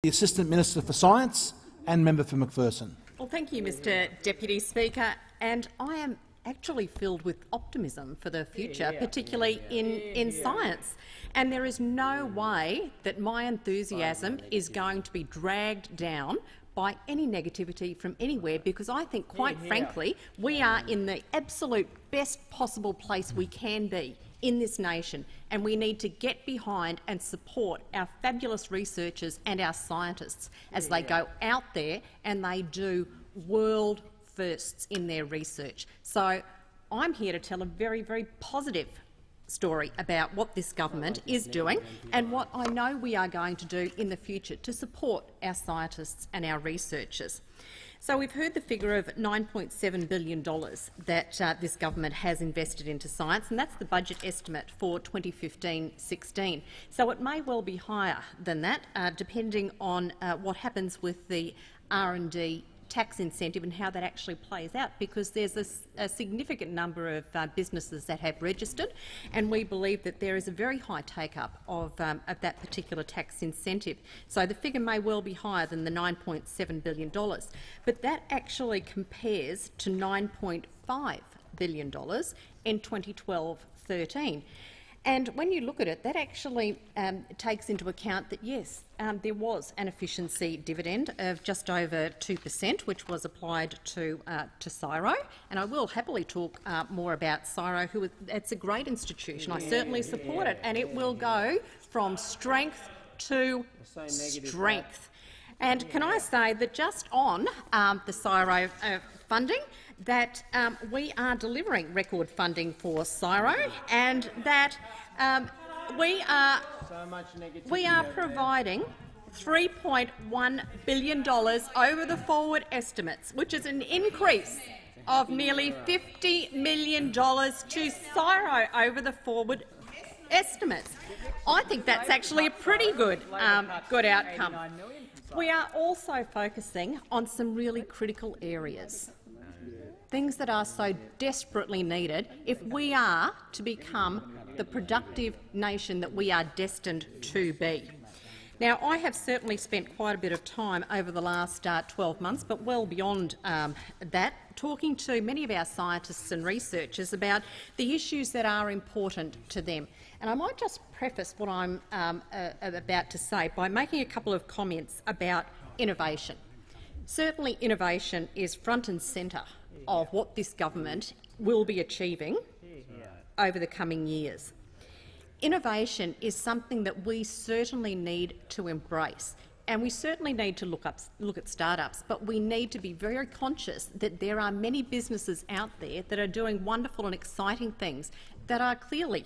The Assistant Minister for Science and Member for McPherson. Well, thank you, Mr Deputy Speaker, and I am actually filled with optimism for the future, particularly in science. And there is no way that my enthusiasm is going to be dragged down by any negativity from anywhere, because I think, quite frankly, we are in the absolute best possible place we can be in this nation, and we need to get behind and support our fabulous researchers and our scientists as they go out there and they do world firsts in their research. So I'm here to tell a very, very positive story about what this government is doing and what I know we are going to do in the future to support our scientists and our researchers. So we've heard the figure of $9.7 billion that this government has invested into science, and that's the budget estimate for 2015-16. So it may well be higher than that, depending on what happens with the R&D tax incentive and how that actually plays out, because there's a significant number of businesses that have registered, and we believe that there is a very high take-up of that particular tax incentive. So the figure may well be higher than the $9.7 billion, but that actually compares to $9.5 billion in 2012-13. And when you look at it, that actually takes into account that, yes, there was an efficiency dividend of just over 2%, which was applied to CSIRO. And I will happily talk more about CSIRO. It's a great institution. I certainly support it, and it will go from strength to strength. And can I say that just on the CSIRO funding, that we are delivering record funding for CSIRO, and that we are providing $3.1 billion over the forward estimates, which is an increase of nearly $50 million to CSIRO over the forward estimates. I think that's actually a pretty good outcome. We are also focusing on some really critical areas, things that are so desperately needed if we are to become the productive nation that we are destined to be. Now, I have certainly spent quite a bit of time over the last 12 months, but well beyond that, talking to many of our scientists and researchers about the issues that are important to them. And I might just preface what I'm about to say by making a couple of comments about innovation. Certainly innovation is front and centre of what this government will be achieving over the coming years. Innovation is something that we certainly need to embrace, and we certainly need to look at startups, but we need to be very conscious that there are many businesses out there that are doing wonderful and exciting things that are clearly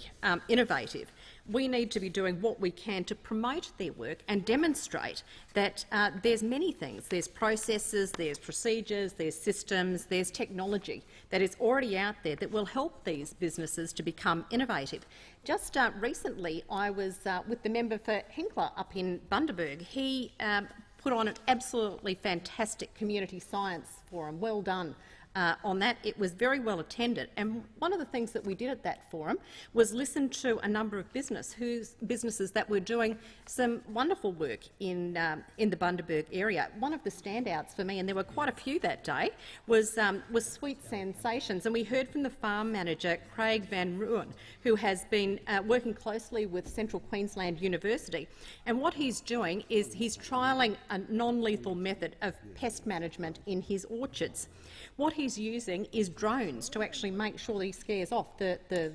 innovative. We need to be doing what we can to promote their work and demonstrate that there's many things. There's processes, there's procedures, there's systems, there's technology that is already out there that will help these businesses to become innovative. Just recently, I was with the member for Hinkler up in Bundaberg. He put on an absolutely fantastic community science forum. Well done. On that. It was very well attended, and one of the things that we did at that forum was listen to a number of businesses that were doing some wonderful work in the Bundaberg area. One of the standouts for me, and there were quite a few that day, was Sweet Sensations, and we heard from the farm manager, Craig Van Ruin, who has been working closely with Central Queensland University, and what he's doing is he's trialling a non-lethal method of pest management in his orchards. What he's using is drones to actually make sure that he scares off the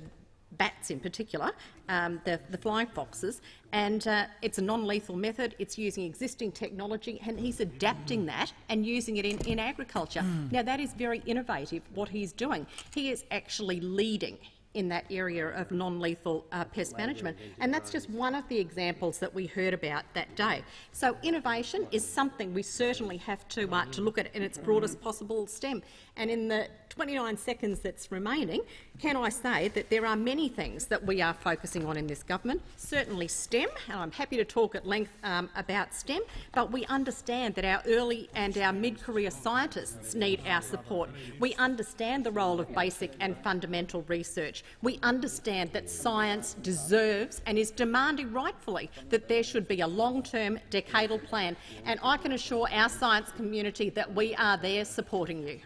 bats in particular, the flying foxes, and it's a non-lethal method. It's using existing technology, and he's adapting that and using it in agriculture. Now, that is very innovative, what he's doing. He is actually leading in that area of non-lethal pest management, and that's just one of the examples that we heard about that day. So innovation is something we certainly have to look at in its broadest possible stem. And in the 29 seconds that's remaining, can I say that there are many things that we are focusing on in this government. Certainly STEM, and I'm happy to talk at length about STEM, but we understand that our early and our mid-career scientists need our support. We understand the role of basic and fundamental research. research. We understand that science deserves and is demanding rightfully that there should be a long-term decadal plan, and I can assure our science community that we are there supporting you.